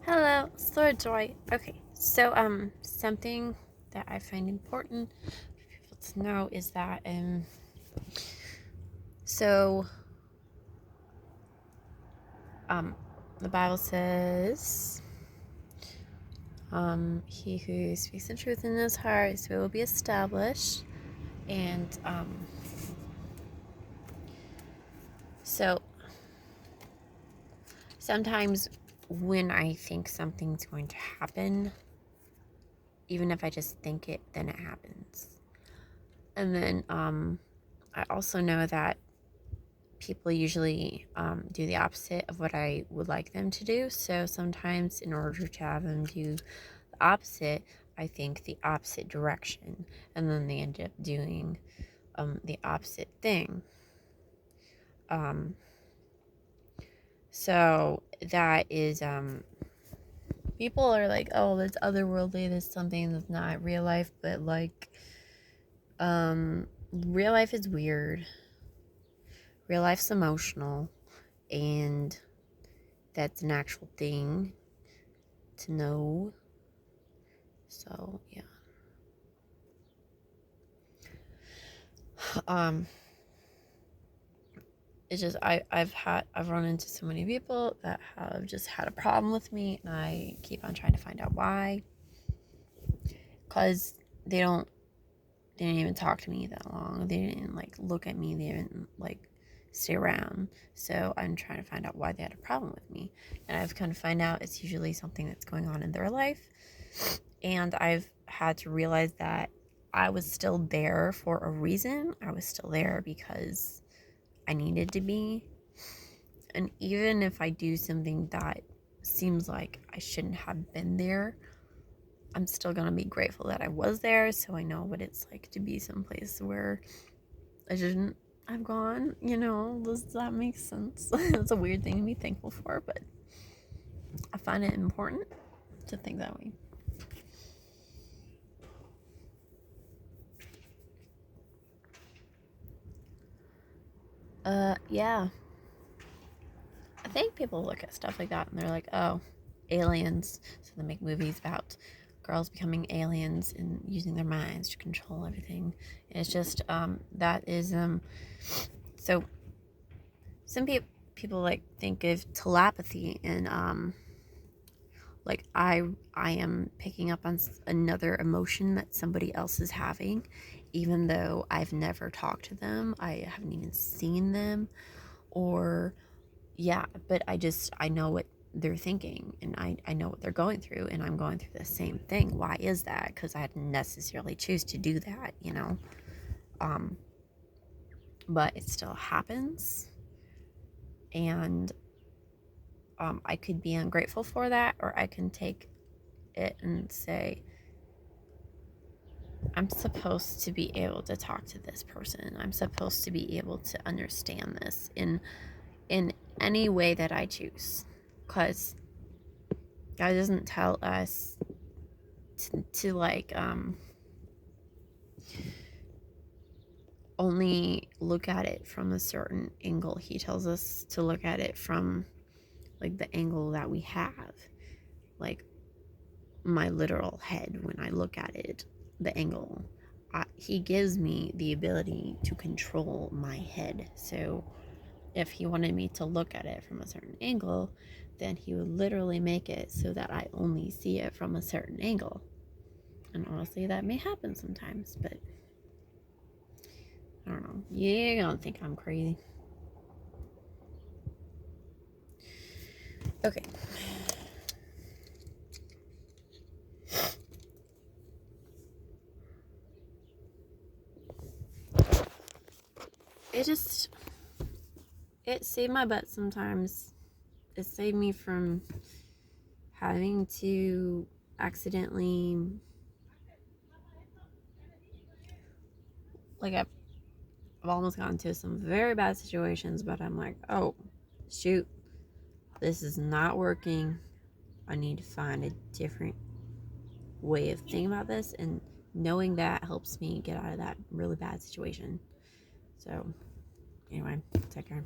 Hello, Sword Joy. Okay, so something that I find important for people to know is that so um the Bible says he who speaks the truth in his heart his will be established, and so sometimes when I think something's going to happen, even if I just think it, then it happens. And then I also know that people usually do the opposite of what I would like them to do. So sometimes, in order to have them do the opposite, I think the opposite direction, and then they end up doing the opposite thing. So that is people are like, oh, that's otherworldly. There's something that's not real life, but like, real life is weird. Real life's emotional, and that's an actual thing to know. So yeah. Um it's just I've run into so many people that have just had a problem with me, and I keep on trying to find out why. Cause they didn't even talk to me that long. They didn't like look at me, they didn't like stay around. So I'm trying to find out why they had a problem with me. And I've kind of find out it's usually something that's going on in their life. And I've had to realize that I was still there for a reason. I was still there because I needed to be. And even if I do something that seems like I shouldn't have been there, I'm still gonna be grateful that I was there, so I know what it's like to be someplace where I shouldn't have gone. Does that make sense? It's a weird thing to be thankful for, but I find it important to think that way. Yeah. I think people look at stuff like that and they're like, oh, aliens. So they make movies about girls becoming aliens and using their minds to control everything. It's just, that is, so some people like think of telepathy and, like I am picking up on another emotion that somebody else is having, even though I've never talked to them, I haven't even seen them, or yeah, but I know what they're thinking, and I know what they're going through, and I'm going through the same thing. Why is that? Because I didn't necessarily choose to do that. um but it still happens, and I could be ungrateful for that, or I can take it and say, I'm supposed to be able to talk to this person. I'm supposed to be able to understand this in any way that I choose, because God doesn't tell us to like only look at it from a certain angle. He tells us to look at it from like the angle that we have, like my literal head. When I look at it, the angle, he gives me the ability to control my head. So if he wanted me to look at it from a certain angle, then he would literally make it so that I only see it from a certain angle. And honestly, that may happen sometimes, but I don't know. You're gonna think I'm crazy. Okay. It just, it saved my butt sometimes. It saved me from having to accidentally, like, I've almost gotten into some very bad situations, but I'm like, oh, shoot, this is not working. I need to find a different way of thinking about this, and knowing that helps me get out of that really bad situation. So, anyway, take care.